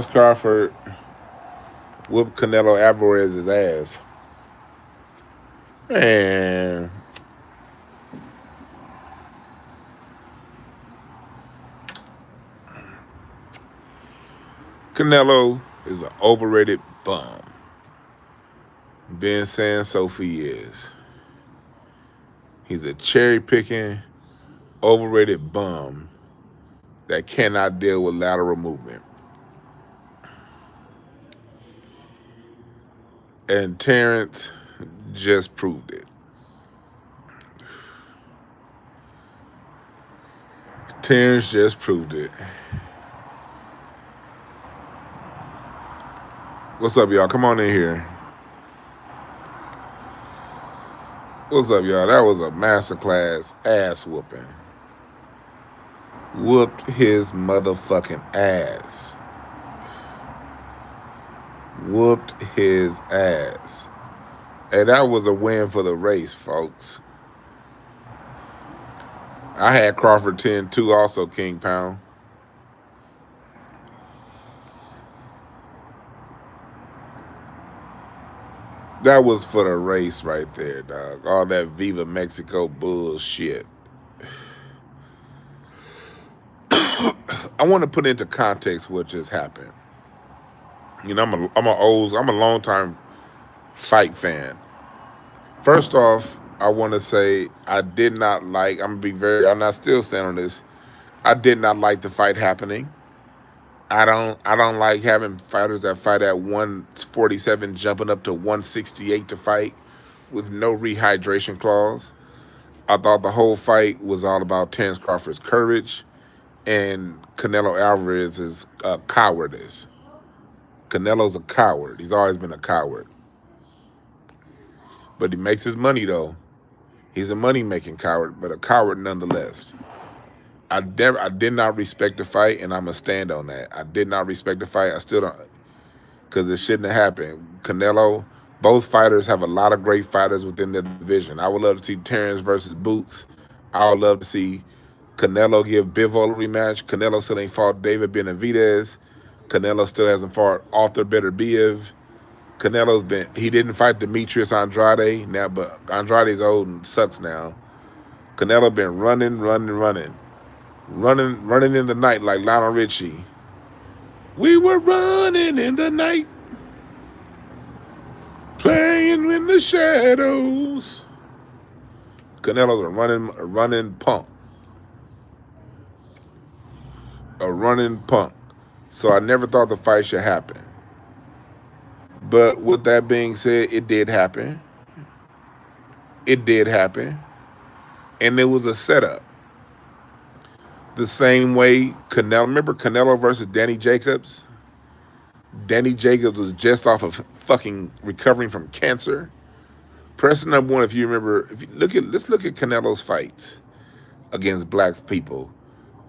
Crawford whooped Canelo Álvarez's ass. Man, Canelo is an overrated bum. Been saying so for years. He's a cherry picking, overrated bum that cannot deal with lateral movement. And Terence just proved it. Terence just proved it. What's up, y'all? Come on in here. What's up, y'all? That was a masterclass ass whooping. Whooped his motherfucking ass. Whooped his ass. And that was a win for the race, folks. I had Crawford 10-2 also, King Pound. That was for the race right there, dog. All that Viva Mexico bullshit. I want to put into context what just happened. You know, I'm a long time fight fan. First off, I want to say I did not like. I'm not still saying on this. I did not like the fight happening. I don't like having fighters that fight at 147 jumping up to 168 to fight with no rehydration clause. I thought the whole fight was all about Terence Crawford's courage and Canelo Álvarez's cowardice. Canelo's a coward. He's always been a coward. But he makes his money, though. He's a money-making coward, but a coward nonetheless. I did not respect the fight, and I'm going to stand on that. I did not respect the fight. I still don't, because it shouldn't have happened. Canelo, both fighters have a lot of great fighters within their division. I would love to see Terence versus Boots. I would love to see Canelo give Bivol a rematch. Canelo still ain't fought David Benavidez. Canelo still hasn't fought Arthur Beterbiev. He didn't fight Demetrius Andrade now, but Andrade's old and sucks now. Canelo been running in the night like Lionel Richie. We were running in the night, playing in the shadows. Canelo's a running punk. A running punk. So I never thought the fight should happen. But with that being said, it did happen. It did happen. And it was a setup. The same way remember Canelo versus Danny Jacobs? Danny Jacobs was just off of fucking recovering from cancer. Person number one, if you remember, let's look at Canelo's fights against black people.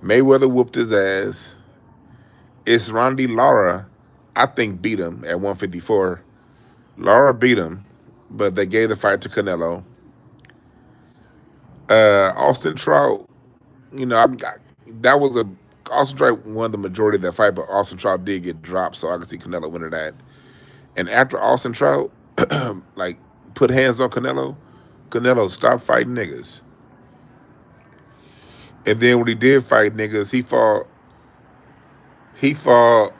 Mayweather whooped his ass. It's Rondy Lara, I think, beat him at 154. Lara beat him, but they gave the fight to Canelo. Austin Trout, Austin Trout won the majority of that fight, but Austin Trout did get dropped, so I can see Canelo winning that. And after Austin Trout, put hands on Canelo, Canelo stopped fighting niggas. And then when he did fight niggas, he fought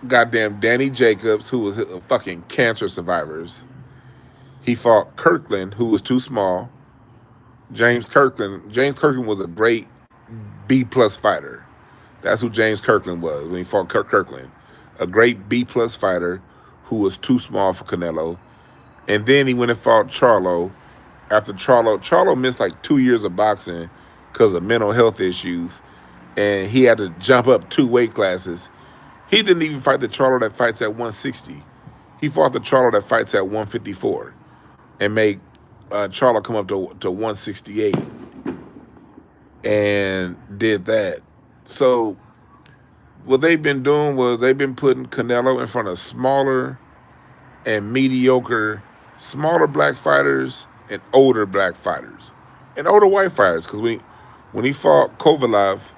goddamn Danny Jacobs, who was a fucking cancer survivors. He fought Kirkland, who was too small. James Kirkland was a great B-plus fighter. That's who James Kirkland was when he fought Kirkland. A great B-plus fighter who was too small for Canelo. And then he went and fought Charlo. After Charlo missed like 2 years of boxing because of mental health issues. And he had to jump up 2 weight classes. He didn't even fight the Charlo that fights at 160. He fought the Charlo that fights at 154 and made Charlo come up to 168 and did that. So what they've been doing was they've been putting Canelo in front of smaller and mediocre, smaller black fighters and older black fighters and older white fighters. Because when he fought Kovalev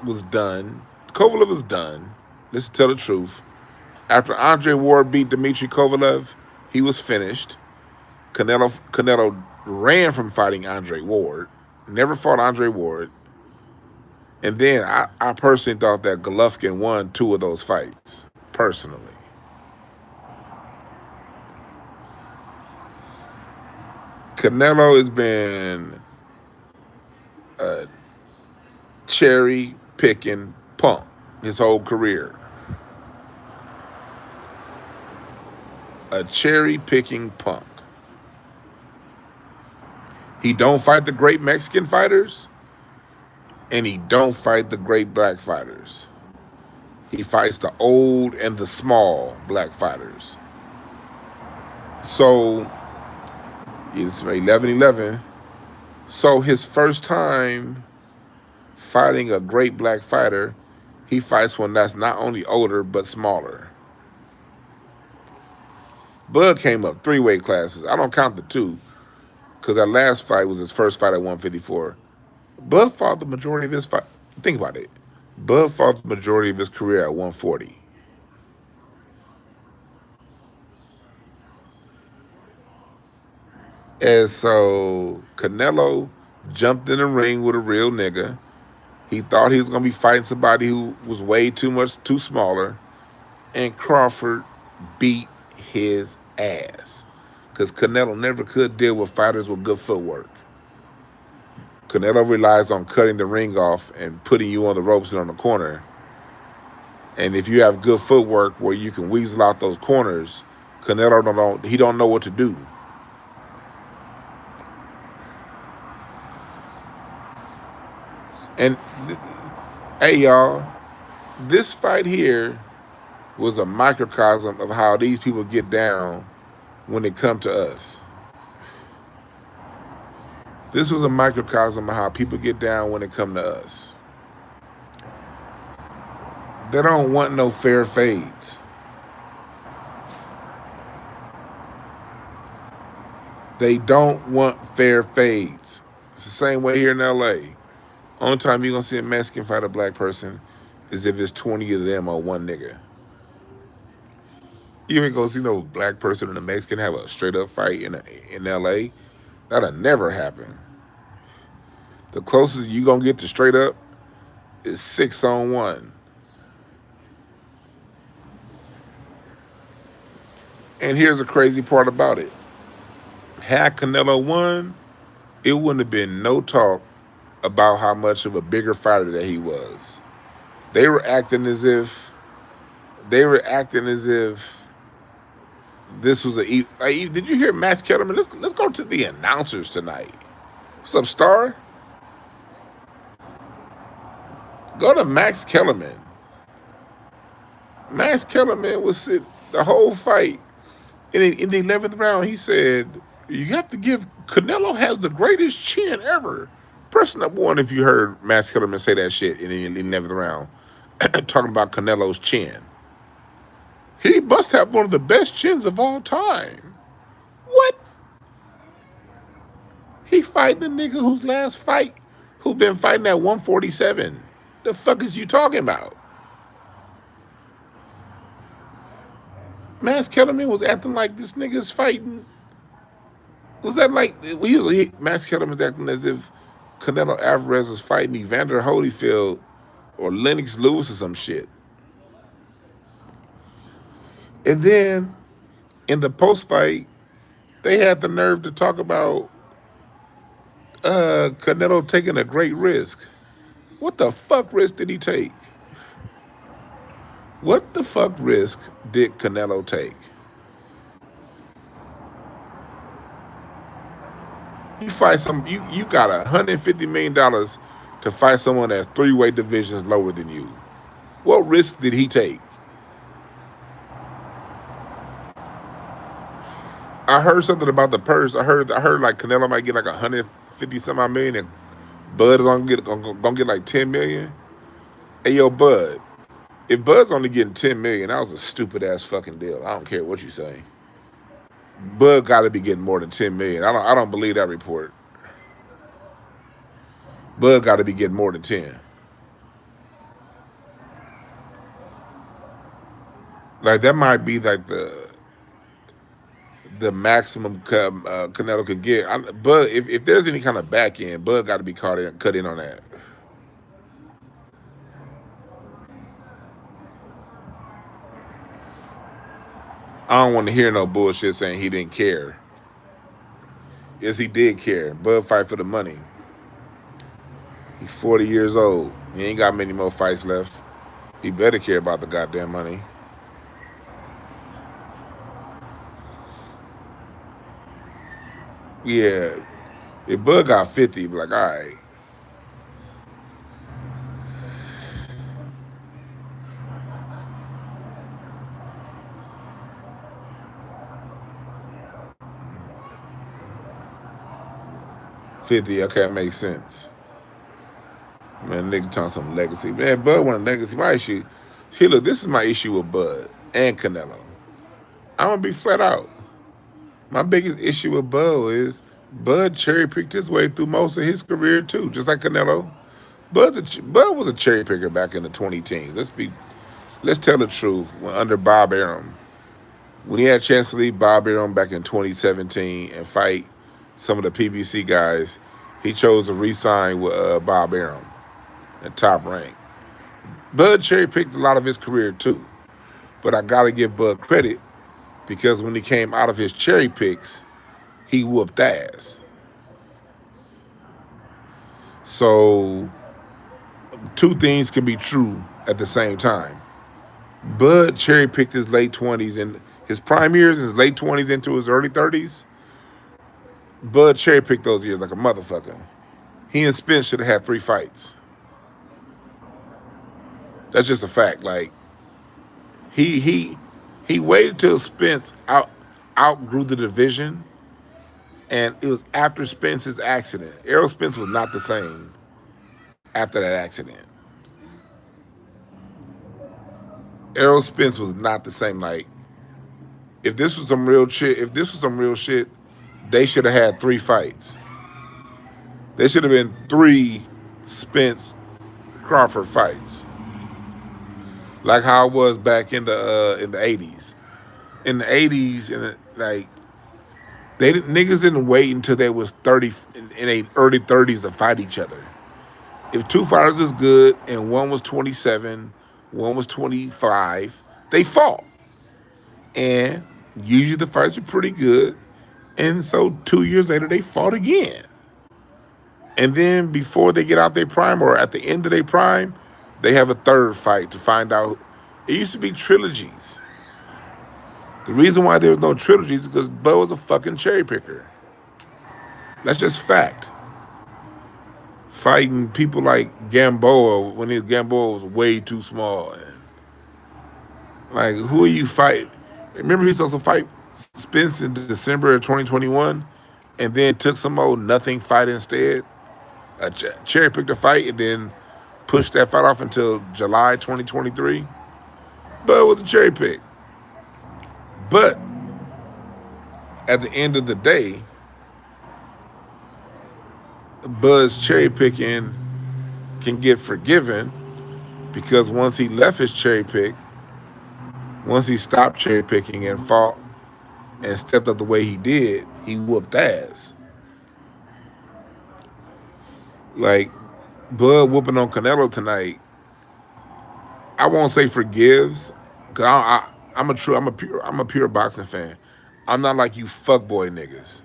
was done. Kovalev was done. Let's tell the truth. After Andre Ward beat Dmitry Kovalev, he was finished. Canelo ran from fighting Andre Ward, never fought Andre Ward. And then I personally thought that Golovkin won 2 of those fights, personally. Canelo has been a cherry picking punk his whole career. A cherry picking punk. He don't fight the great Mexican fighters, and he don't fight the great black fighters. He fights the old and the small black fighters. So it's 11-11. So his first time fighting a great black fighter, he fights one that's not only older but smaller. Bud came up 3 weight classes. I don't count the 2 because that last fight was his first fight at 154. Bud fought the majority of his fight. Think about it. Bud fought the majority of his career at 140. And so Canelo jumped in the ring with a real nigga. He thought he was going to be fighting somebody who was way too smaller. And Crawford beat his ass. Because Canelo never could deal with fighters with good footwork. Canelo relies on cutting the ring off and putting you on the ropes and on the corner. And if you have good footwork where you can weasel out those corners, Canelo don't know what to do. And hey, y'all, this fight here was a microcosm of how these people get down when it comes to us. This was a microcosm of how people get down when it comes to us. They don't want no fair fades. They don't want fair fades. It's the same way here in LA. Only time you're going to see a Mexican fight a black person is if it's 20 of them or one nigga. You ain't going to see no black person and a Mexican have a straight up fight in LA. That'll never happen. The closest you going to get to straight up is 6-on-1. And here's the crazy part about it. Had Canelo won, it wouldn't have been no talk about how much of a bigger fighter that he was. They were acting as if this was did you hear Max Kellerman? Let's go to the announcers tonight. What's up, Star? Go to Max Kellerman. Max Kellerman was sitting the whole fight. In the 11th round, he said, you have to give, Canelo has the greatest chin ever. Person up 1 if you heard Max Kellerman say that shit in the 11th round, talking about Canelo's chin. He must have one of the best chins of all time. What? He fight the nigga whose last fight, who been fighting at 147. The fuck is you talking about? Max Kellerman was acting like this nigga's fighting. Was that like Max Kellerman's acting as if Canelo Álvarez was fighting Evander Holyfield or Lennox Lewis or some shit? And then in the post fight, they had the nerve to talk about Canelo taking a great risk. What the fuck risk did he take? What the fuck risk did Canelo take? You fight you got $150 million to fight someone that's 3 weight divisions lower than you. What risk did he take? I heard something about the purse. I heard like Canelo might get like 150 some odd million, and Bud is gonna get like 10 million. Hey yo, Bud, if Bud's only getting 10 million, that was a stupid ass fucking deal. I don't care what you say. Bud got to be getting more than 10 million. I don't believe that report. Bud got to be getting more than 10. Like that might be like the maximum Canelo could get. But if there's any kind of back end, Bud got to be cut in on that. I don't want to hear no bullshit saying he didn't care. Yes, he did care. Bud fight for the money. He's 40 years old. He ain't got many more fights left. He better care about the goddamn money. Yeah. If Bud got 50, be like, all right. 50, okay, that makes sense. Man, nigga talking some legacy. Man, Bud want a legacy. My issue. See, look, this is my issue with Bud and Canelo. I'm gonna be flat out. My biggest issue with Bud is Bud cherry picked his way through most of his career too, just like Canelo. Bud was a cherry picker back in the 2010s. Let's tell the truth. When under Bob Arum, when he had a chance to leave Bob Arum back in 2017 and fight some of the PBC guys, he chose to re-sign with Bob Arum at top rank. Bud cherry picked a lot of his career too, but I gotta give Bud credit because when he came out of his cherry picks, he whooped ass. So two things can be true at the same time. Bud cherry picked his late 20s and his prime years, his late 20s into his early 30s. Bud cherry picked those years like a motherfucker. He and Spence should have had 3 fights. That's just a fact. Like he waited till Spence outgrew the division, and it was after Spence's accident. Errol Spence was not the same after that accident. Errol Spence was not the same. Like if this was some real shit, they should have had 3 fights. There should have been 3 Spence Crawford fights, like how it was back in the 80s. In the 80s, like niggas didn't wait until they was 30 in their early 30s to fight each other. If 2 fighters was good and one was 27, one was 25, they fought, and usually the fights were pretty good. And so 2 years later, they fought again. And then before they get out their prime or at the end of their prime, they have a 3rd fight to find out. It used to be trilogies. The reason why there was no trilogies is because Bud was a fucking cherry picker. That's just fact. Fighting people like Gamboa when Gamboa was way too small. And like, who are you fighting? Remember he was supposed to fight Spence in December of 2021 and then took some old nothing fight instead? Cherry picked a fight and then pushed that fight off until July 2023. Bud was a cherry pick. But at the end of the day, Bud's cherry picking can get forgiven because once he left his cherry pick, once he stopped cherry picking and fought and stepped up the way he did, he whooped ass. Like Bud whooping on Canelo tonight, I won't say forgives, cause I'm a pure boxing fan. I'm not like you fuckboy niggas.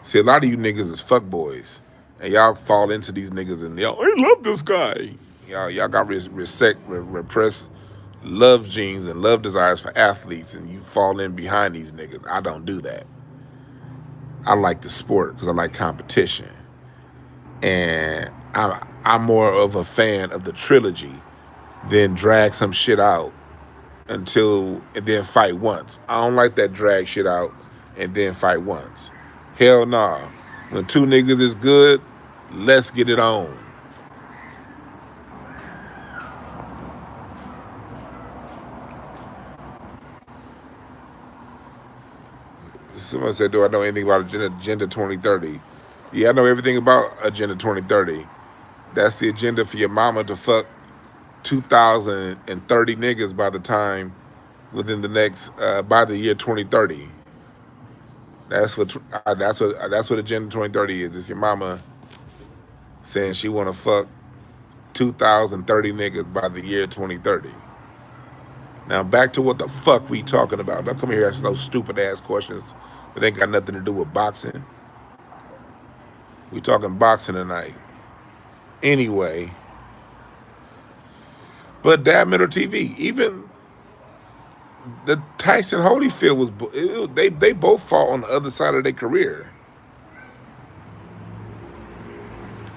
See, a lot of you niggas is fuckboys, and y'all fall into these niggas and y'all, I love this guy. Y'all got repressed love genes and love desires for athletes, and you fall in behind these niggas. I don't do that. I like the sport because I like competition, and I'm more of a fan of the trilogy than drag some shit out and then fight once. I don't like that drag shit out and then fight once. Hell nah. When 2 niggas is good, let's get it on. Someone said, do I know anything about Agenda 2030? Yeah, I know everything about Agenda 2030. That's the agenda for your mama to fuck 2,030 niggas by the time within the next by the year 2030. That's what Agenda 2030 is. It's your mama saying she want to fuck 2,030 niggas by the year 2030. Now back to what the fuck we talking about. Don't come here asking those stupid ass questions that ain't got nothing to do with boxing. We talking boxing tonight. Anyway, but damn it, or TV. Even the Tyson Holyfield they both fought on the other side of their career.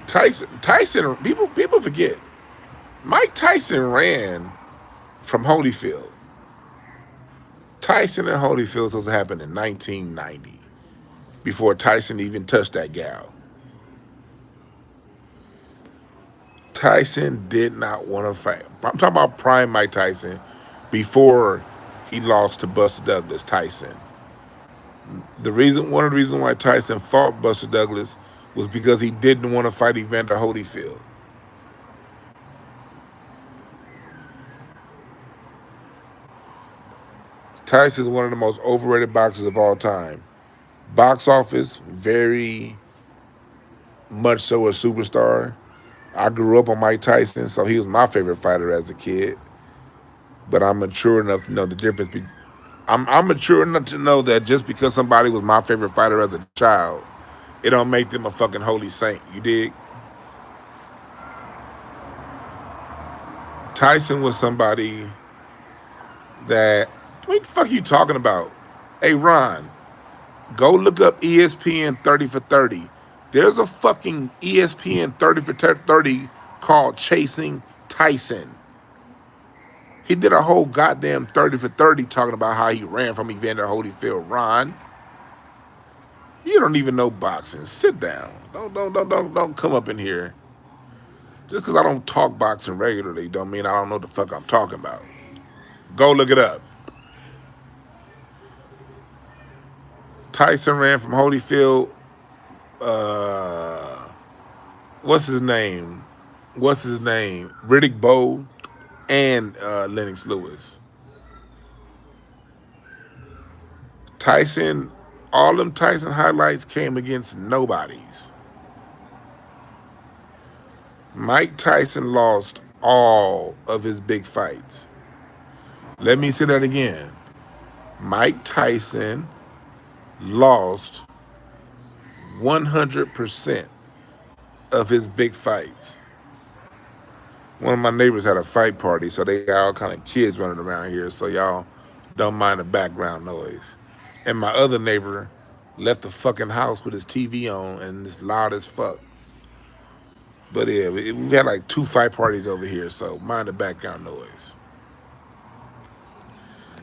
Tyson people forget. Mike Tyson ran from Holyfield. Tyson and Holyfield was supposed to happen in 1990 before Tyson even touched that gal. Tyson did not want to fight. I'm talking about prime Mike Tyson before he lost to Buster Douglas. Tyson. One of the reasons why Tyson fought Buster Douglas was because he didn't want to fight Evander Holyfield. Tyson is one of the most overrated boxers of all time. Box office, very much so a superstar. I grew up on Mike Tyson, so he was my favorite fighter as a kid. But I'm mature enough to know the difference. I'm mature enough to know that just because somebody was my favorite fighter as a child, it don't make them a fucking holy saint. You dig? Tyson was somebody that, what the fuck are you talking about? Hey, Ron, go look up ESPN 30 for 30. There's a fucking ESPN 30 for 30 called Chasing Tyson. He did a whole goddamn 30 for 30 talking about how he ran from Evander Holyfield. Ron, you don't even know boxing. Sit down. Don't come up in here. Just because I don't talk boxing regularly don't mean I don't know what the fuck I'm talking about. Go look it up. Tyson ran from Holyfield. What's his name? Riddick Bowe and Lennox Lewis. Tyson, all them Tyson highlights came against nobodies. Mike Tyson lost all of his big fights. Let me say that again. Mike Tyson lost 100% of his big fights. One of my neighbors had a fight party, so they got all kind of kids running around here, so y'all don't mind the background noise. And my other neighbor left the fucking house with his TV on and it's loud as fuck. But yeah, we've had like 2 fight parties over here, so mind the background noise.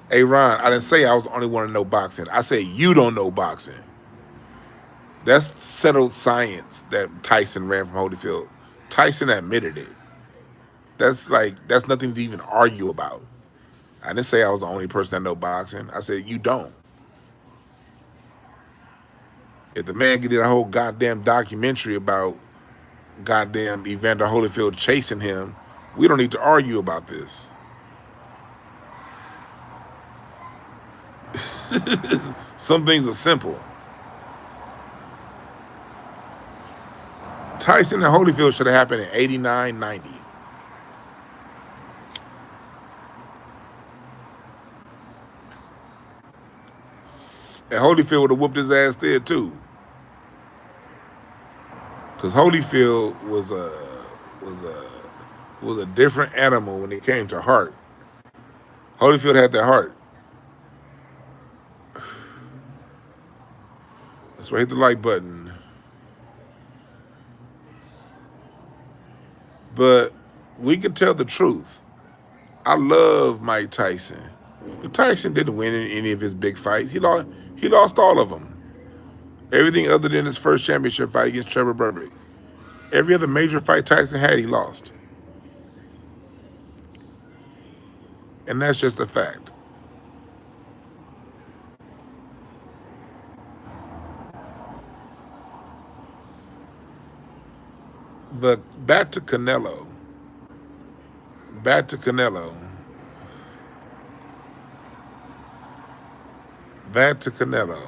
Hey, Ron, I didn't say I was the only one to know boxing. I said you don't know boxing. That's settled science that Tyson ran from Holyfield. Tyson admitted it. That's nothing to even argue about. I didn't say I was the only person that know boxing. I said you don't. If the man did a whole goddamn documentary about goddamn Evander Holyfield chasing him, we don't need to argue about this. Some things are simple. Tyson and Holyfield should have happened in 89, 90. And Holyfield would have whooped his ass there too. Because Holyfield was a different animal when it came to heart. Holyfield had that heart. That's why hit the like button. But we can tell the truth. I love Mike Tyson. But Tyson didn't win in any of his big fights. He lost all of them. Everything other than his first championship fight against Trevor Burbick. Every other major fight Tyson had, he lost. And that's just a fact. But back to Canelo. Back to Canelo.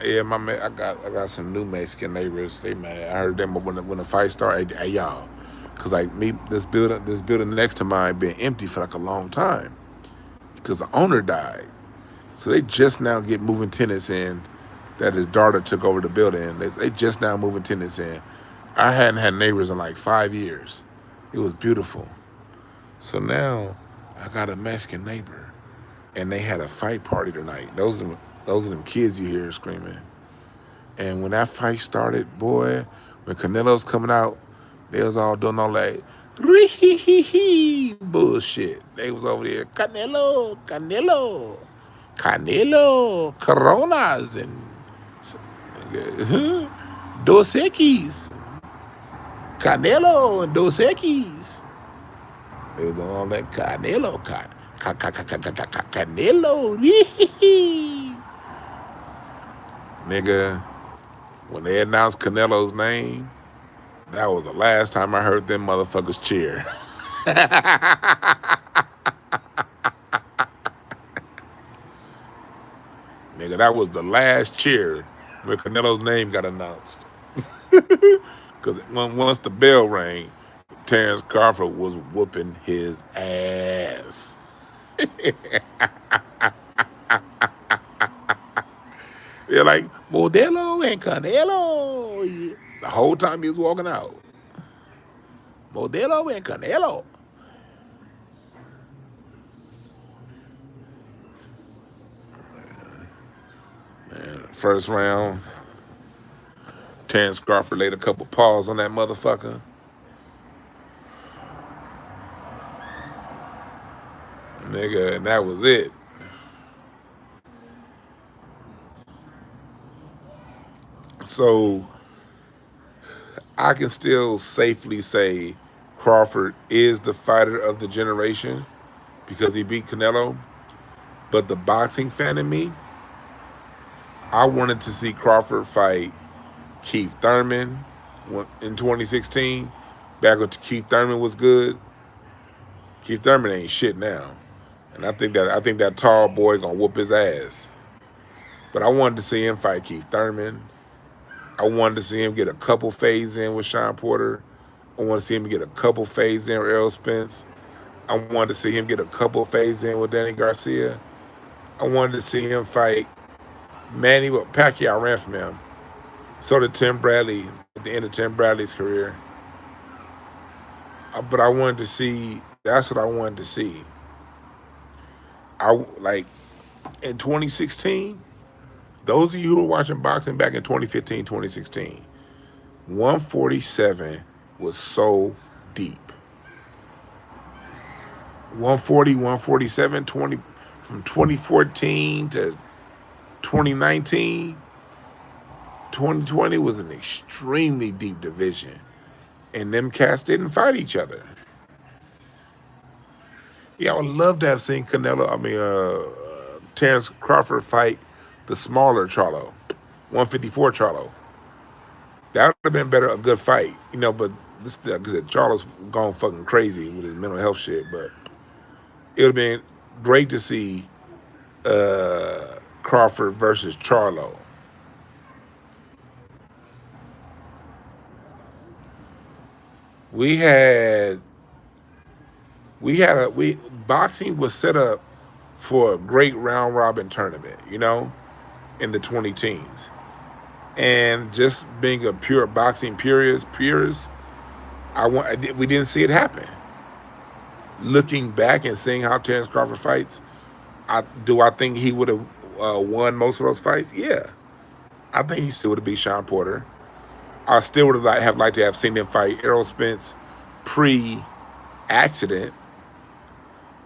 Yeah, my man, I got some new Mexican neighbors. They mad. I heard them when the fight started. Hey, y'all, cause like me, this building next to mine been empty for like a long time because the owner died. So they just now get moving tenants in. That his daughter took over the building. They just now moving tenants in. I hadn't had neighbors in like 5 years. It was beautiful. So now I got a Mexican neighbor, and they had a fight party tonight. Those are them kids you hear screaming. And when that fight started, boy, when Canelo's coming out, they was all doing all that bullshit. They was over there, Canelo, Canelo, Canelo, Coronas, and Dos Equis, Canelo and Dos Equis. They was doing all that Canelo, Canelo, nigga. When they announced Canelo's name, that was the last time I heard them motherfuckers cheer. Nigga, that was the last cheer when Canelo's name got announced. Because once the bell rang, Terence Crawford was whooping his ass. They're like, Modelo and Canelo. The whole time he was walking out. Modelo and Canelo. Man, first round, Terence Crawford laid a couple paws on that motherfucker. Nigga, and that was it. So I can still safely say Crawford is the fighter of the generation because he beat Canelo. But the boxing fan in me, I wanted to see Crawford fight Keith Thurman in 2016, back when Keith Thurman was good. Keith Thurman ain't shit now, and I think that tall boy gonna whoop his ass. But I wanted to see him fight Keith Thurman. I wanted to see him get a couple fades in with Sean Porter. I wanted to see him get a couple fades in with Errol Spence. I wanted to see him get a couple fades in with Danny Garcia. I wanted to see him fight Manny, but Pacquiao ran from him. So did Tim Bradley at the end of Tim Bradley's career. But I wanted to see. That's what I wanted to see. I like in 2016. Those of you who were watching boxing back in 2015, 2016, 147 was so deep. 140, 147, 20 from 2014 to 2019, 2020 was an extremely deep division. And them cats didn't fight each other. Yeah, I would love to have seen Terence Crawford fight the smaller Charlo, 154 Charlo. That would have been better, a good fight, But this, like I said, Charlo's gone fucking crazy with his mental health shit. But it would have been great to see Crawford versus Charlo. We had boxing was set up for a great round robin tournament, in the 20 teens. And just being a pure boxing purist, we didn't see it happen. Looking back and seeing how Terence Crawford fights, I think he would have won most of those fights? Yeah. I think he still would have beat Sean Porter. I still would have liked to have seen him fight Errol Spence pre-accident.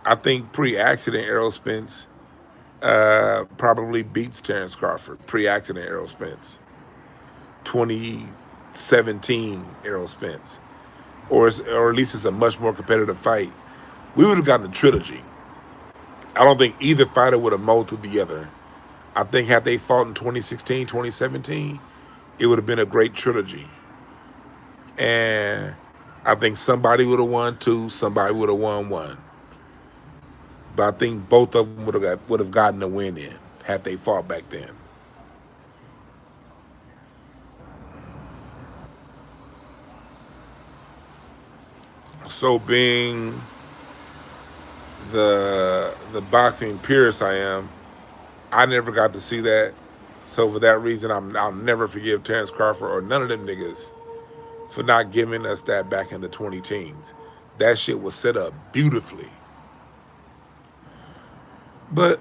I think pre-accident Errol Spence probably beats Terence Crawford. Pre-accident Errol Spence. 2017 Errol Spence. Or at least it's a much more competitive fight. We would have gotten a trilogy. I don't think either fighter would have mowed through the other. I think had they fought in 2016, 2017, it would have been a great trilogy. And I think somebody would have won two, somebody would have won one. But I think both of them would have gotten the win in had they fought back then. So being the boxing purist I am, I never got to see that. So for that reason, I'll never forgive Terence Crawford or none of them niggas for not giving us that back in the 20 teens. That shit was set up beautifully. But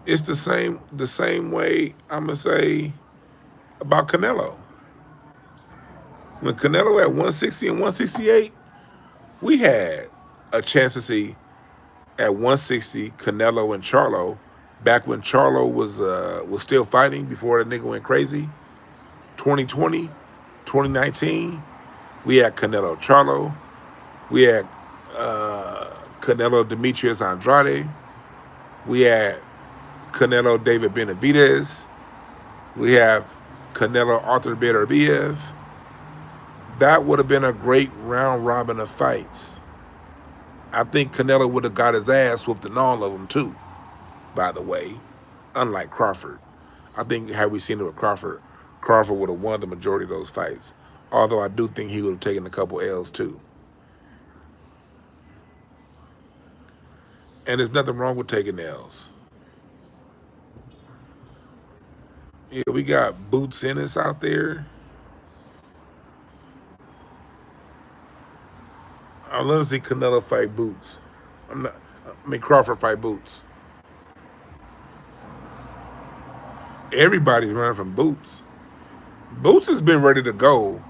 it's the same way I'm gonna say about Canelo. When Canelo at 160 and 168, we had a chance to see at 160 Canelo and Charlo back when Charlo was still fighting before the nigga went crazy. 2020, 2019, we had Canelo Charlo. We had Canelo Demetrius Andrade. We had Canelo David Benavidez. We have Canelo Arthur Beterbiev. That would have been a great round robin of fights. I think Canelo would have got his ass whooped in all of them too, by the way, unlike Crawford. I think had we seen it with Crawford, Crawford would have won the majority of those fights. Although I do think he would have taken a couple L's too. And there's nothing wrong with taking L's. Yeah, we got Boots Ennis out there. I'd love to see Canelo fight Boots. Crawford fight Boots. Everybody's running from Boots. Boots has been ready to go.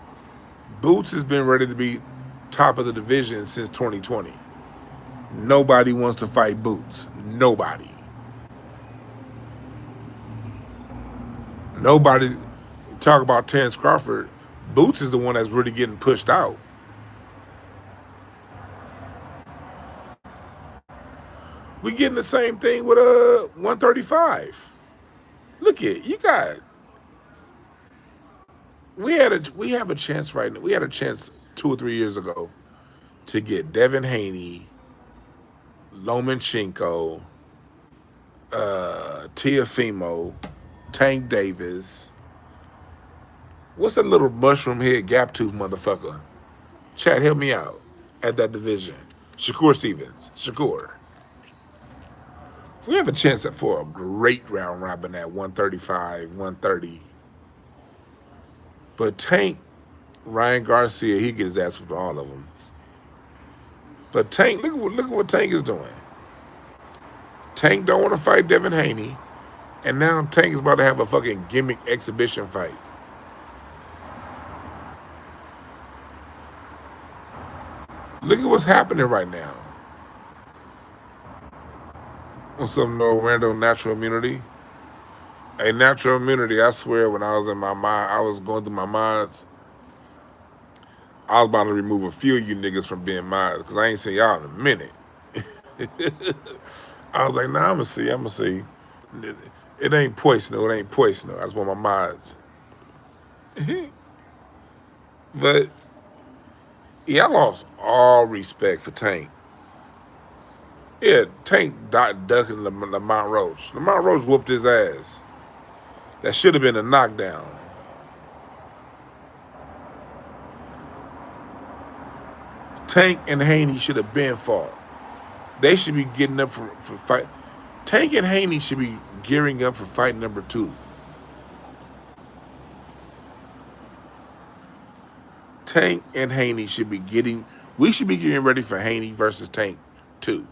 Boots has been ready to be top of the division since 2020. Nobody wants to fight Boots. Nobody. Nobody. Talk about Terence Crawford. Boots is the one that's really getting pushed out. We getting the same thing with 135. Look at you got. We have a chance right now. We had a chance 2 or 3 years ago to get Devin Haney, Lomachenko, Teofimo, Tank Davis. What's that little mushroom head gap tooth motherfucker? Chad, help me out at that division. Shakur Stevens. Shakur. We have a chance for a great round robin at 135, 130. But Tank, Ryan Garcia, he gets his ass with all of them. But Tank, look at what Tank is doing. Tank don't want to fight Devin Haney, and now Tank is about to have a fucking gimmick exhibition fight. Look at what's happening right now. What's up, no random natural immunity? A natural immunity, I swear, when I was in my mind, I was going through my minds. I was about to remove a few of you niggas from being mine because I ain't seen y'all in a minute. I was like, nah, I'm gonna see. It ain't poison, it ain't poison. I just want my minds. But yeah, I lost all respect for Tank. Yeah, Tank ducking Lamont Roach. Lamont Roach whooped his ass. That should have been a knockdown. Tank and Haney should have been fought. They should be getting up for fight. Tank and Haney should be gearing up for fight number 2. Tank and Haney should be we should be getting ready for Haney versus Tank 2.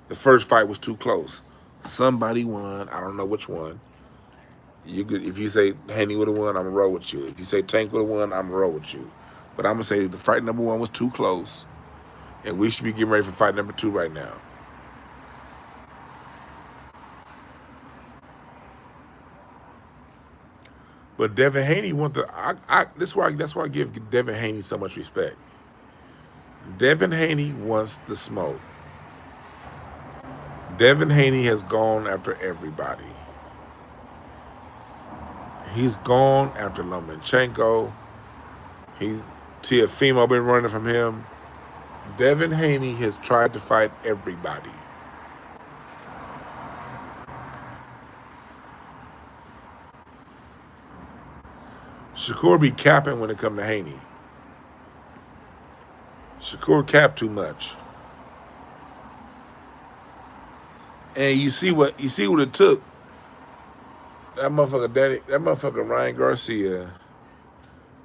The first fight was too close. Somebody won. I don't know which one. If you say Haney would have won, I'm going to roll with you. If you say Tank would have won, I'm going to roll with you. But I'm going to say the fight number 1 was too close. And we should be getting ready for fight number 2 right now. But Devin Haney that's why I give Devin Haney so much respect. Devin Haney wants the smoke. Devin Haney has gone after everybody. He's gone after Lomachenko. Teofimo been running from him. Devin Haney has tried to fight everybody. Shakur be capping when it come to Haney. Shakur cap too much. And you see what it took. That motherfucker Ryan Garcia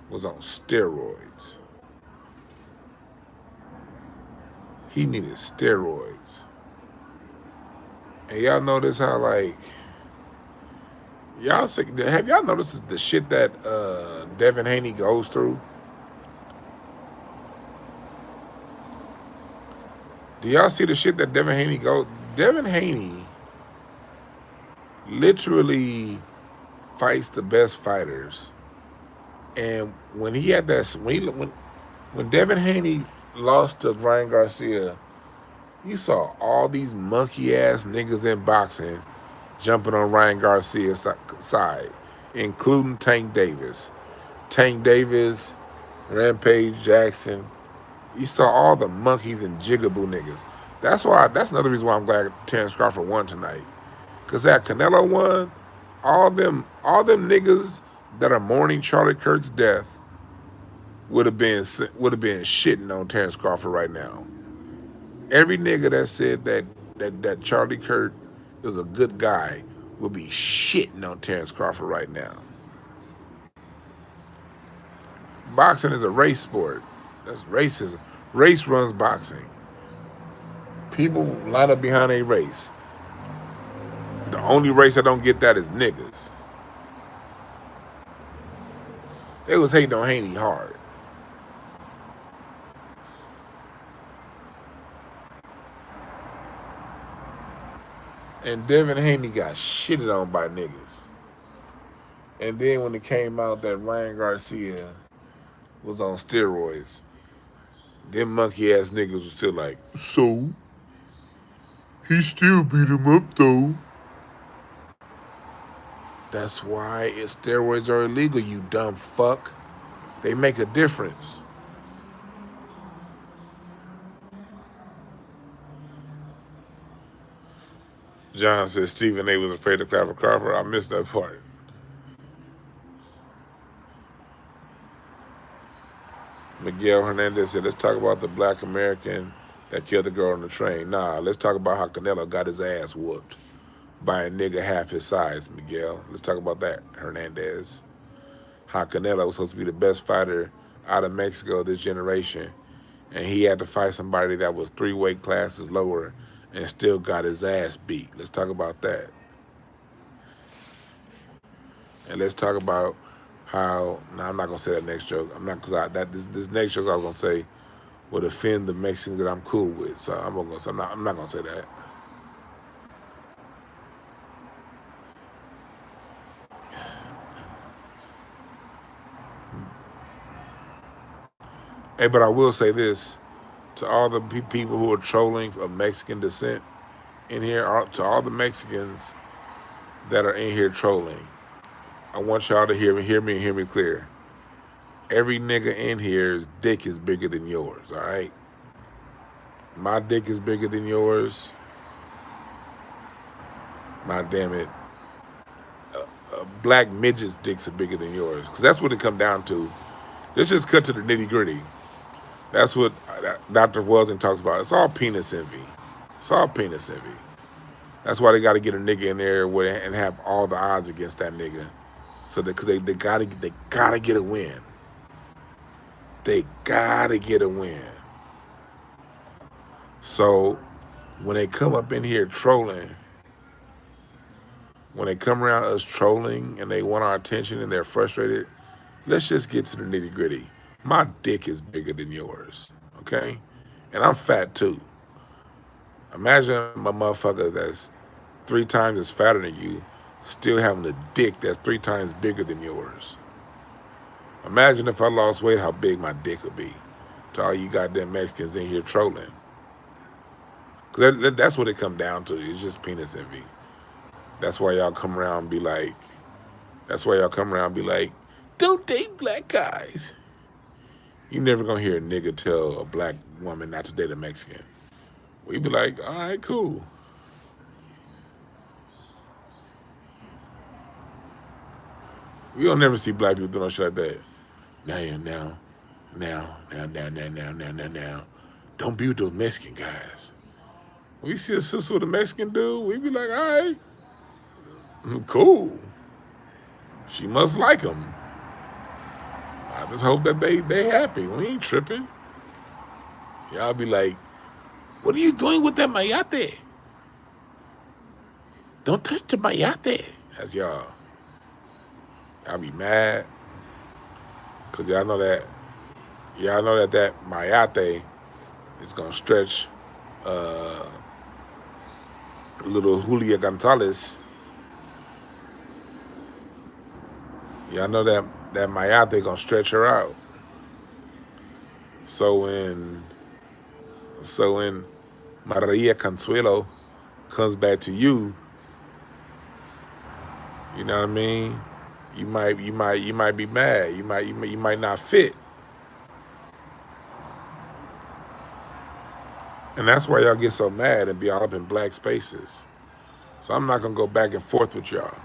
was on steroids. He needed steroids. And y'all notice how like have y'all noticed the shit that Devin Haney goes through? Do y'all see the shit that Devin Haney goes? Devin Haney literally fights the best fighters. And when he had that, when Devin Haney lost to Ryan Garcia, you saw all these monkey ass niggas in boxing jumping on Ryan Garcia's side, including Tank Davis. Tank Davis, Rampage Jackson. You saw all the monkeys and jigaboo niggas. That's another reason why I'm glad Terence Crawford won tonight. Cause that Canelo won, all them niggas that are mourning Charlie Kirk's death would have been shitting on Terence Crawford right now. Every nigga that said that Charlie Kirk is a good guy would be shitting on Terence Crawford right now. Boxing is a race sport. That's racism. Race runs boxing. People line up behind a race. The only race that don't get that is niggas. They was hating on Haney hard. And Devin Haney got shitted on by niggas. And then when it came out that Ryan Garcia was on steroids, them monkey ass niggas was still like, so? He still beat him up though. That's why steroids are illegal, you dumb fuck. They make a difference. John says Stephen A was afraid of Crawford. I missed that part. Miguel Hernandez said, let's talk about the black American that killed the girl on the train. Nah, let's talk about how Canelo got his ass whooped by a nigga half his size, Miguel. Let's talk about that, Hernandez. How Canelo was supposed to be the best fighter out of Mexico this generation, and he had to fight somebody that was 3 weight classes lower and still got his ass beat. Let's talk about that. And let's talk about how, now I'm not gonna say that next joke. I'm not, cause this next joke I was gonna say would offend the Mexicans that I'm cool with. So I'm not gonna say that. Hey, but I will say this to all the people who are trolling of Mexican descent in here, to all the Mexicans that are in here trolling, I want y'all to hear me clear. Every nigga in here's dick is bigger than yours, all right? My dick is bigger than yours. My damn it. Black midget's dicks are bigger than yours. Because that's what it come down to. Let's just cut to the nitty-gritty. That's what Dr. Welsing talks about. It's all penis envy. It's all penis envy. That's why they got to get a nigga in there and have all the odds against that nigga. So because they gotta get a win. They gotta get a win. So when they come up in here trolling, when they come around us trolling and they want our attention and they're frustrated, let's just get to the nitty gritty. My dick is bigger than yours, okay? And I'm fat too. Imagine my motherfucker that's 3 times as fatter than you still having a dick that's 3 times bigger than yours. Imagine if I lost weight, how big my dick would be. To all you goddamn Mexicans in here trolling. Cause that's what it come down to. It's just penis envy. That's why y'all come around and be like, don't date black guys. You never gonna hear a nigga tell a black woman not to date a Mexican. We'd be like, all right, cool. We don't never see black people doing no shit like that. Now. Don't be with those Mexican guys. We see a sister with a Mexican dude, we be like, all right, cool. She must like him. I just hope that they happy. We ain't tripping. Y'all be like, what are you doing with that mayate? Don't touch the mayate. That's y'all. Y'all be mad. Because y'all know that mayate is going to stretch little Julia Gonzalez. Y'all know that mayate going to stretch her out. So when Maria Consuelo comes back to you, you know what I mean? You might be mad. You might not fit. And that's why y'all get so mad and be all up in black spaces. So I'm not gonna go back and forth with y'all.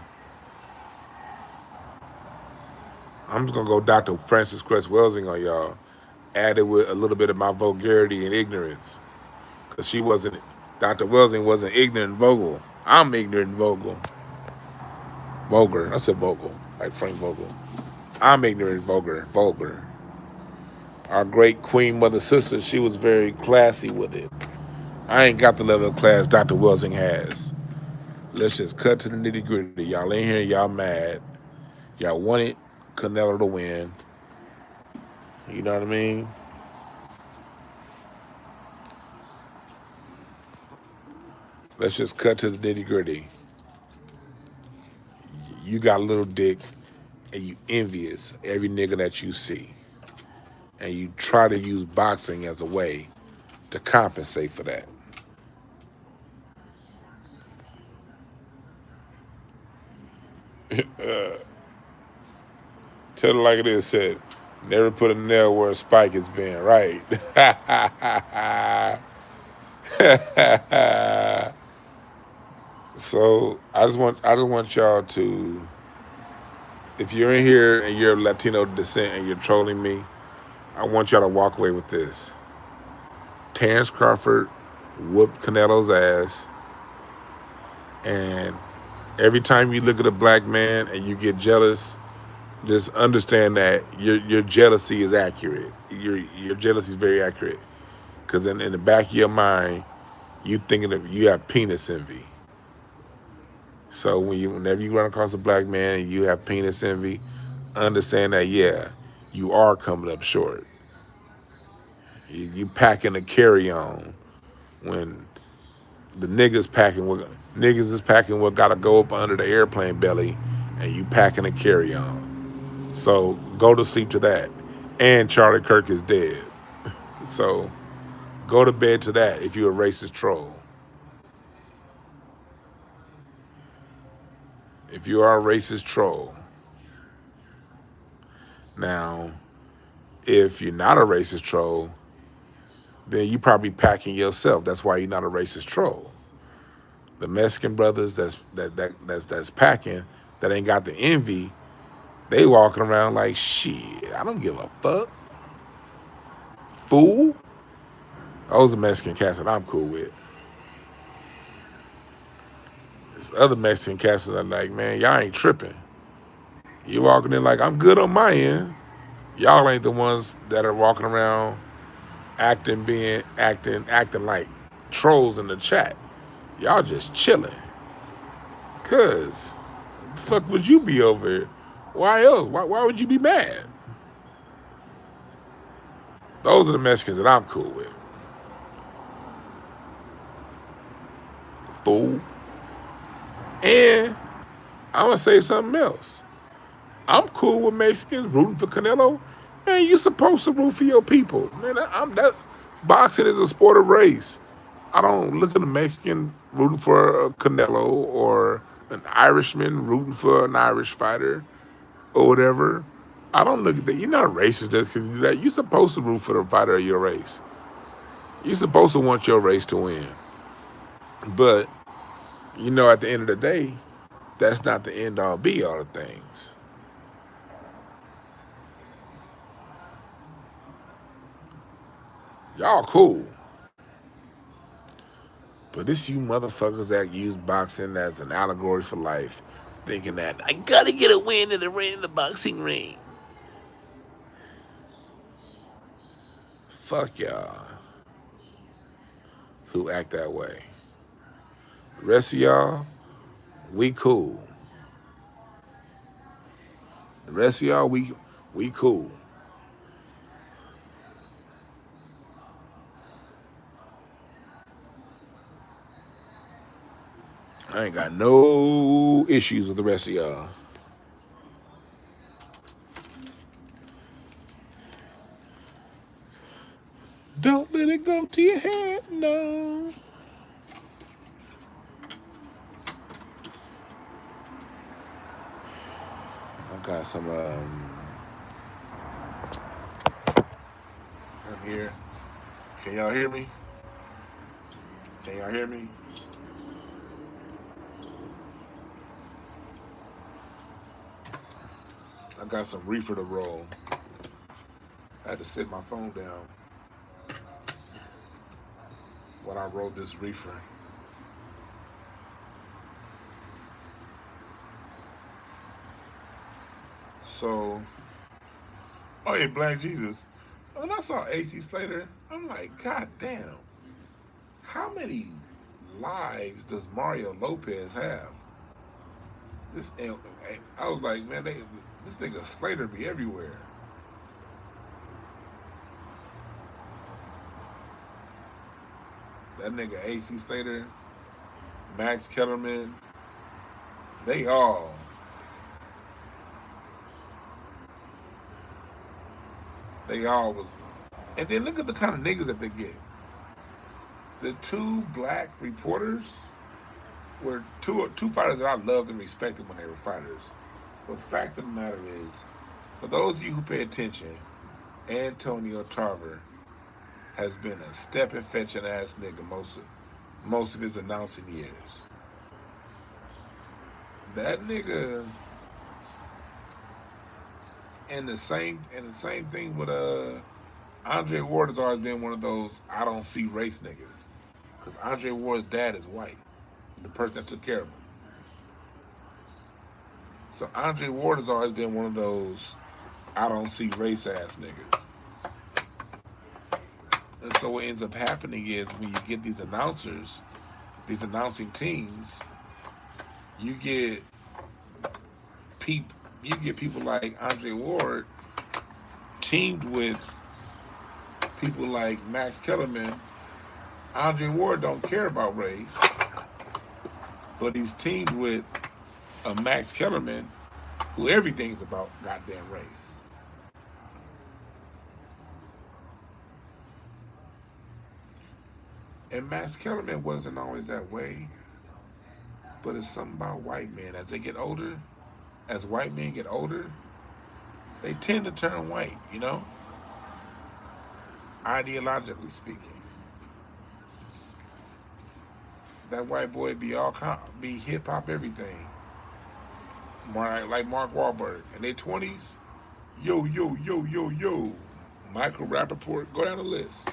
I'm just gonna go Dr. Francis Cress Welsing on y'all, added with a little bit of my vulgarity and ignorance. Cause Dr. Welsing wasn't ignorant and vocal. I'm ignorant and vocal. Vulgar, I said vocal, like Frank Vogel. I'm ignorant and vulgar. Our great Queen Mother Sister, she was very classy with it. I ain't got the level of class Dr. Welsing has. Let's just cut to the nitty-gritty. Y'all in here, y'all mad. Y'all wanted Canelo to win. You know what I mean? Let's just cut to the nitty-gritty. You got a little dick and you envious every nigga that you see. And you try to use boxing as a way to compensate for that. Tell it like it is, said, never put a nail where a spike has been, right? So I just want y'all to, if you're in here and you're of Latino descent and you're trolling me, I want y'all to walk away with this. Terence Crawford whooped Canelo's ass, and every time you look at a black man and you get jealous, just understand that your jealousy is accurate. Your jealousy is very accurate, because in the back of your mind, you have penis envy. So whenever you run across a black man and you have penis envy, understand that you are coming up short. You packing a carry-on when the niggas is packing what gotta go up under the airplane belly, and you packing a carry-on. So go to sleep to that. And Charlie Kirk is dead. So go to bed to that if you're a racist troll. If you are a racist troll. Now, if you're not a racist troll, then you probably packing yourself. That's why you're not a racist troll. The Mexican brothers that's packing, that ain't got the envy, they walking around like, shit, I don't give a fuck. Fool. Those are Mexican cats that I'm cool with. There's other Mexican cats that are like, man, y'all ain't tripping. You walking in like, I'm good on my end. Y'all ain't the ones that are walking around acting like trolls in the chat. Y'all just chilling. Cause the fuck would you be over here? Why else? Why would you be mad? Those are the Mexicans that I'm cool with. Fool. And I'm gonna say something else. I'm cool with Mexicans rooting for Canelo. Man, you're supposed to root for your people. Man, boxing is a sport of race. I don't look at a Mexican rooting for a Canelo or an Irishman rooting for an Irish fighter or whatever. I don't look at that. You're not a racist just because you do that. You're supposed to root for the fighter of your race. You're supposed to want your race to win. But, you know, at the end of the day, that's not the end all be all of things. Y'all cool. But it's you motherfuckers that use boxing as an allegory for life, thinking that I gotta get a win in the boxing ring. Fuck y'all who act that way. The rest of y'all, we cool. The rest of y'all, we cool. I ain't got no issues with the rest of y'all. Don't let it go to your head, no. I got some, I'm here. Can y'all hear me? Can y'all hear me? I got some reefer to roll. I had to sit my phone down when I rolled this reefer. So, oh yeah, Black Jesus. When I saw AC Slater, I'm like, God damn, how many lives does Mario Lopez have? This, I was like, man, this nigga Slater be everywhere. That nigga AC Slater, Max Kellerman, they all was. And then look at the kind of niggas that they get. The two black reporters were two fighters that I loved and respected when they were fighters. But the fact of the matter is, for those of you who pay attention, Antonio Tarver has been a stepping fetching ass nigga most of his announcing years. That nigga, and the same thing with Andre Ward has always been one of those I don't see race niggas. Because Andre Ward's dad is white, the person that took care of him. So Andre Ward has always been one of those I don't see race ass niggas. And so what ends up happening is when you get these announcers, these announcing teams, you get people like Andre Ward teamed with people like Max Kellerman. Andre Ward don't care about race, but he's teamed with a Max Kellerman who everything's about goddamn race. And Max Kellerman wasn't always that way, but it's something about white men. As they get older, as white men get older, they tend to turn white, you know? Ideologically speaking. That white boy be hip hop everything. Like Mark Wahlberg. In their 20s, yo, yo, yo, yo, yo. Michael Rappaport, go down the list.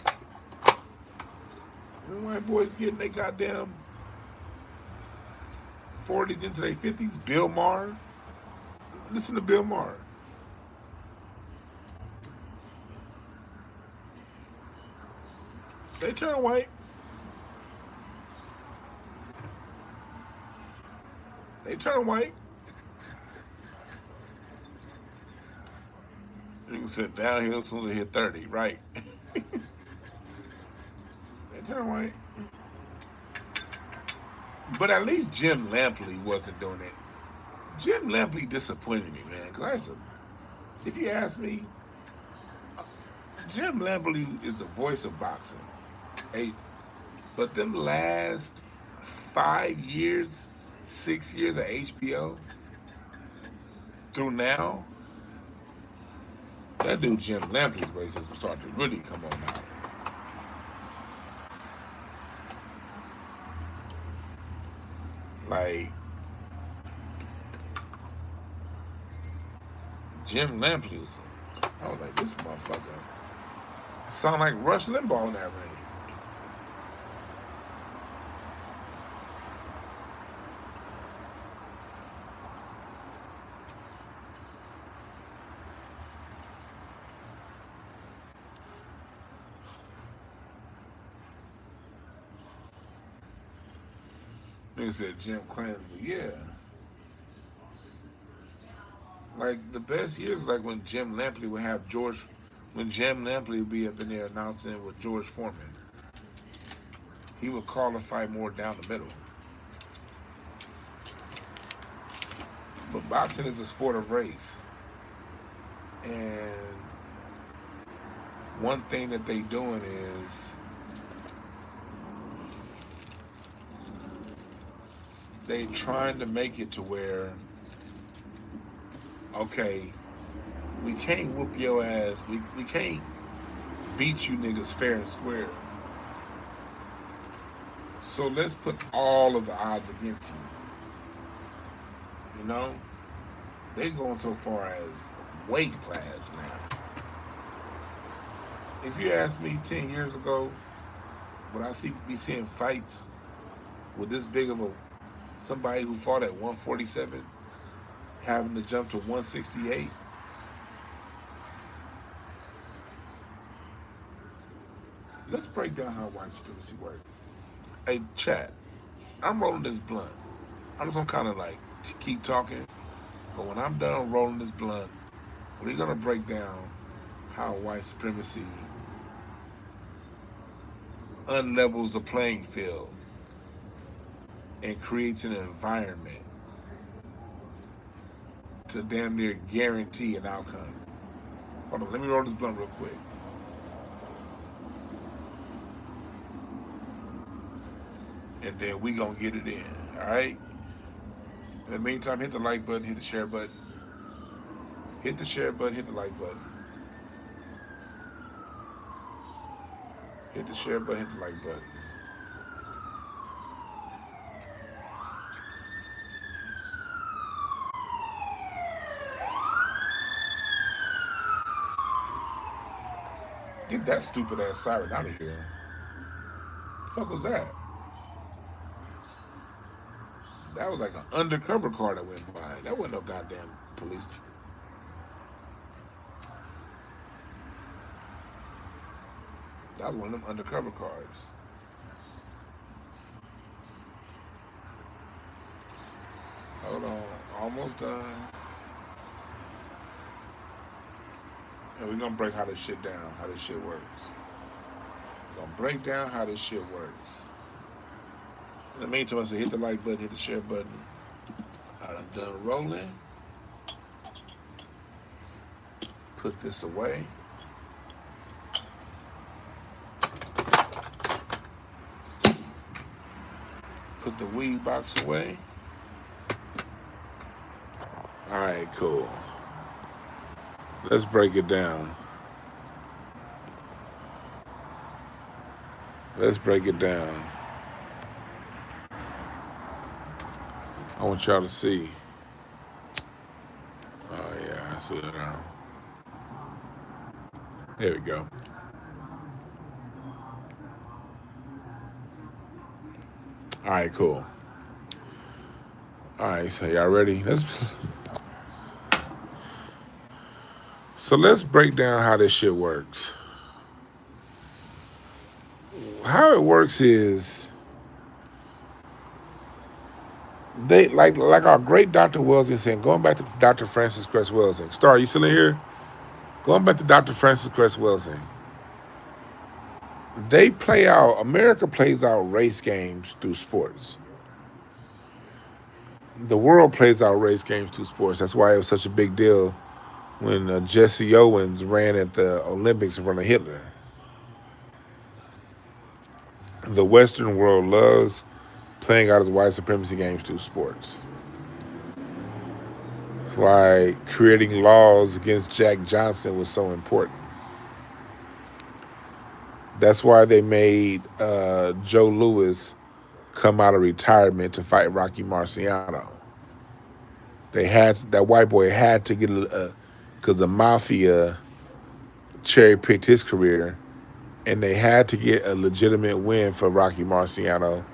The white boys getting they goddamn 40s into their 50s. Bill Maher. Listen to Bill Maher. They turn white. They turn white. You can sit downhill as soon as they hit 30, right? They turn white. But at least Jim Lampley wasn't doing it. Jim Lampley disappointed me, man. Cause if you ask me, Jim Lampley is the voice of boxing. But them last 5 years, 6 years of HBO through now, that dude Jim Lampley's races will start to really come on out. Like Jim Lampley was. I was like, this motherfucker sound like Rush Limbaugh in that ring. Nigga said Jim Clansley, yeah. Like the best years is like when Jim Lampley would have when Jim Lampley would be up in there announcing with George Foreman. He would call the fight more down the middle. But boxing is a sport of race. And one thing that they doing is they trying to make it to where, okay, we can't whoop your ass. We can't beat you niggas fair and square. So let's put all of the odds against you. You know? They going so far as weight class now. If you asked me 10 years ago, would I be seeing fights with this big of somebody who fought at 147 having to jump to 168? Let's break down how white supremacy works. Hey, chat, I'm rolling this blunt. I'm just gonna kind of like keep talking, but when I'm done rolling this blunt, we're gonna break down how white supremacy unlevels the playing field and creates an environment to damn near guarantee an outcome. Hold on, let me roll this blunt real quick. And then we gonna get it in, all right? In the meantime, hit the like button, hit the share button. Hit the share button, hit the like button. Hit the share button, hit the like button. Get that stupid ass siren out of here. The fuck was that? That was like an undercover car that went by. That wasn't no goddamn police. That was one of them undercover cars. Hold on, almost done. And we're gonna break how this shit down, how this shit works. We're gonna break down how this shit works. In the meantime, I say hit the like button, hit the share button. I'm done rolling. Put this away. Put the weed box away. All right, cool. Let's break it down. Let's break it down. I want y'all to see. Oh yeah, I see it now. There we go. All right, cool. All right, so y'all ready? So let's break down how this shit works. How it works is they like our great Dr. Welsing saying, going back to Dr. Francis Cress Welsing. Star, you still in here? Going back to Dr. Francis Cress Welsing. America plays out race games through sports. The world plays out race games through sports. That's why it was such a big deal when Jesse Owens ran at the Olympics in front of Hitler. The Western world loves playing out its white supremacy games through sports. That's why creating laws against Jack Johnson was so important. That's why they made Joe Louis come out of retirement to fight Rocky Marciano. That white boy had to get because the mafia cherry picked his career, and they had to get a legitimate win for Rocky Marciano.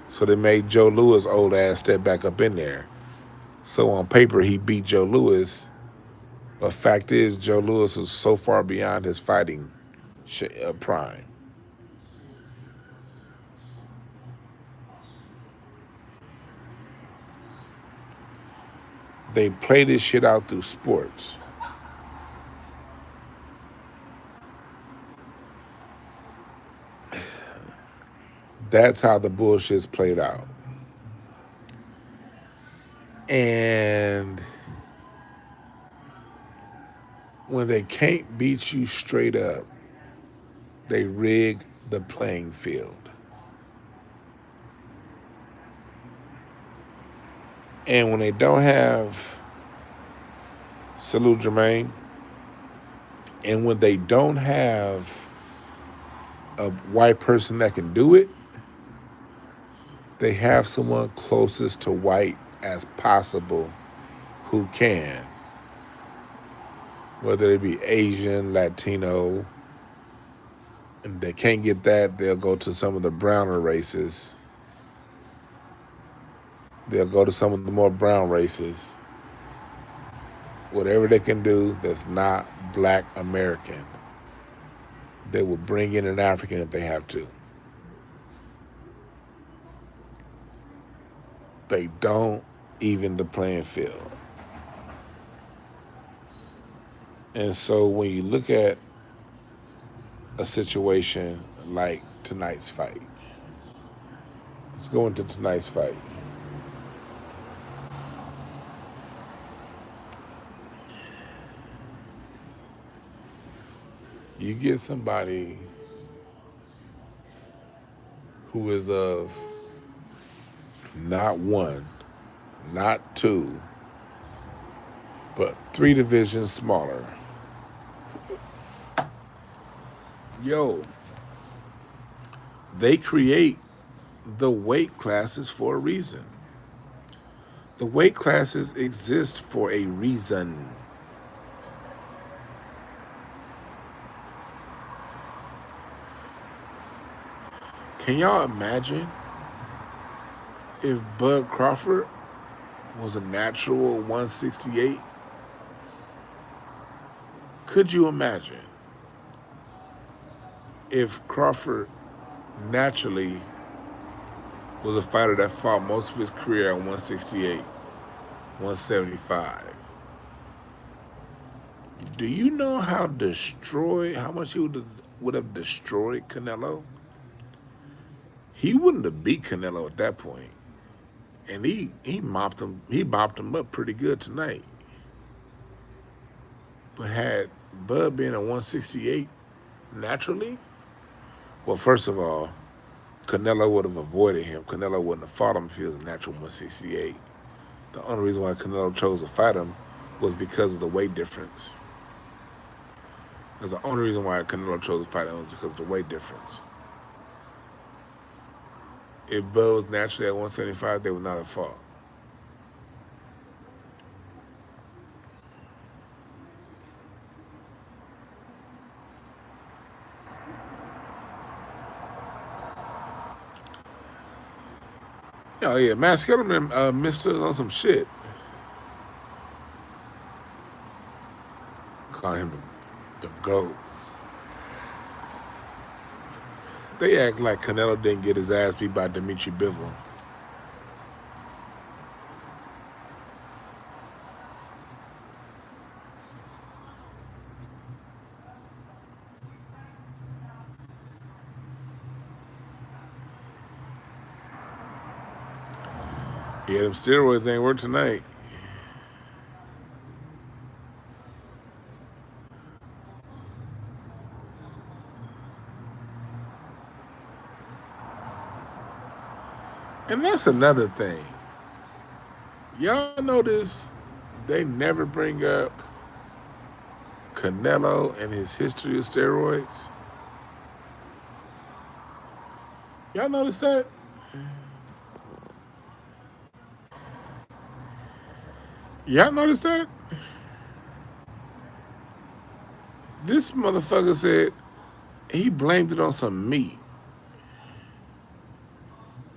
So they made Joe Louis old ass step back up in there. So on paper he beat Joe Louis, but fact is Joe Louis was so far beyond his fighting prime. They play this shit out through sports. That's how the bullshit's played out. And when they can't beat you straight up, they rig the playing field. And when they don't have Salute Jermaine, and when they don't have a white person that can do it, they have someone closest to white as possible who can. Whether it be Asian, Latino, and they can't get that, they'll go to some of the browner races. They'll go to some of the more brown races. Whatever they can do that's not Black American, they will bring in an African if they have to. They don't even the playing field. And so when you look at a situation like tonight's fight, let's go into tonight's fight. You get somebody who is of not one, not two, but 3 divisions smaller. Yo, they create the weight classes for a reason. The weight classes exist for a reason. Can y'all imagine if Bud Crawford was a natural 168? Could you imagine if Crawford naturally was a fighter that fought most of his career at 168, 175? Do you know how much he would have destroyed Canelo? He wouldn't have beat Canelo at that point. And he mopped him up pretty good tonight. But had Bud been a 168 naturally, well, first of all, Canelo would have avoided him. Canelo wouldn't have fought him if he was a natural 168. The only reason why Canelo chose to fight him was because of the weight difference. That's the only reason why Canelo chose to fight him was because of the weight difference. If Bud was naturally at 175, they would not have fought. Oh yeah, Matt Skellerman missed us on some shit. Call him the GOAT. They act like Canelo didn't get his ass beat by Dimitri Bivol. Yeah, them steroids ain't work tonight. And that's another thing. Y'all notice they never bring up Canelo and his history of steroids? Y'all notice that? Y'all notice that? This motherfucker said he blamed it on some meat.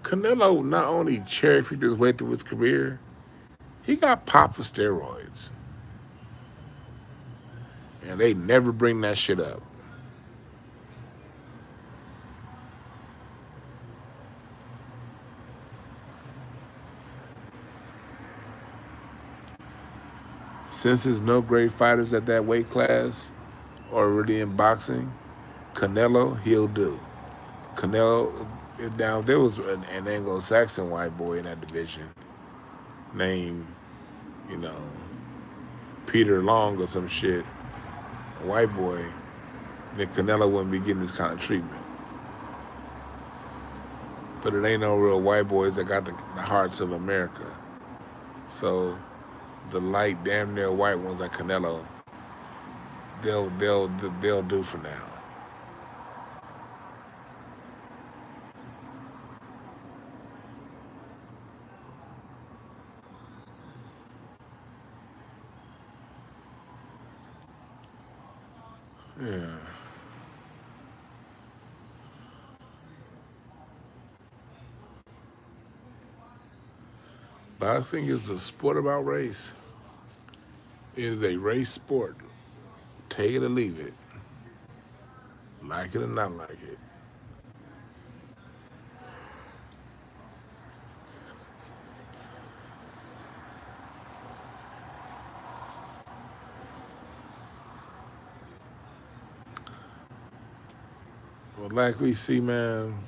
Canelo not only cherry-picked his way through his career, he got popped for steroids. And they never bring that shit up. Since there's no great fighters at that weight class or really in boxing, Canelo, he'll do. Canelo, now there was an Anglo-Saxon white boy in that division named, Peter Long or some shit, a white boy, then Canelo wouldn't be getting this kind of treatment. But it ain't no real white boys that got the hearts of America. So the light, damn near white ones like Canelo, they'll do for now. Yeah. Boxing is a sport about race. It is a race sport. Take it or leave it. Like it or not like it. Well, like we see, man,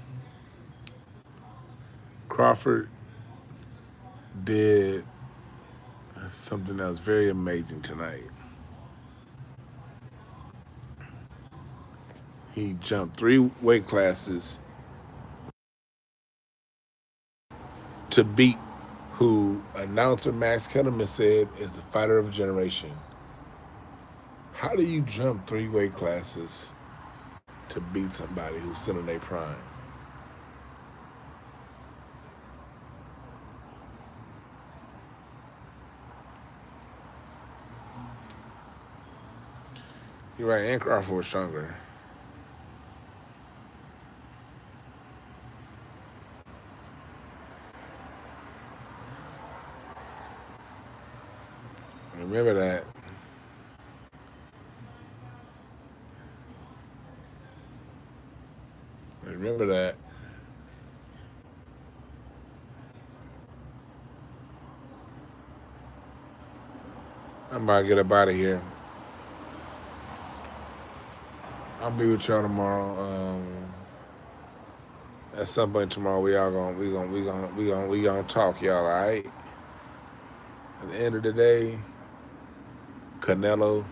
Crawford did something that was very amazing tonight. He jumped 3 weight classes to beat who announcer Max Kellerman said is the fighter of a generation. How do you jump 3 weight classes to beat somebody who's still in their prime? You're right, and Crawford was stronger. Remember that. Remember that. I'm about to get up out of here. I'll be with y'all tomorrow. At some point tomorrow, we gonna talk, y'all. All right. At the end of the day, Canelo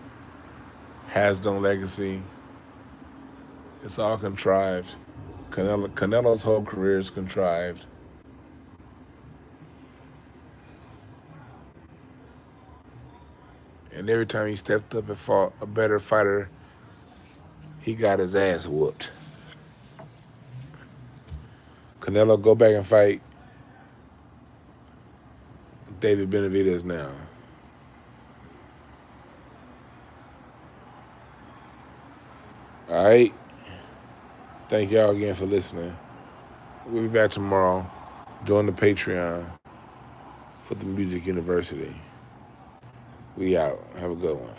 has no legacy. It's all contrived. Canelo's whole career is contrived. And every time he stepped up and fought a better fighter, he got his ass whooped. Canelo, go back and fight David Benavidez now. All right. Thank y'all again for listening. We'll be back tomorrow. Join the Patreon for the Music University. We out. Have a good one.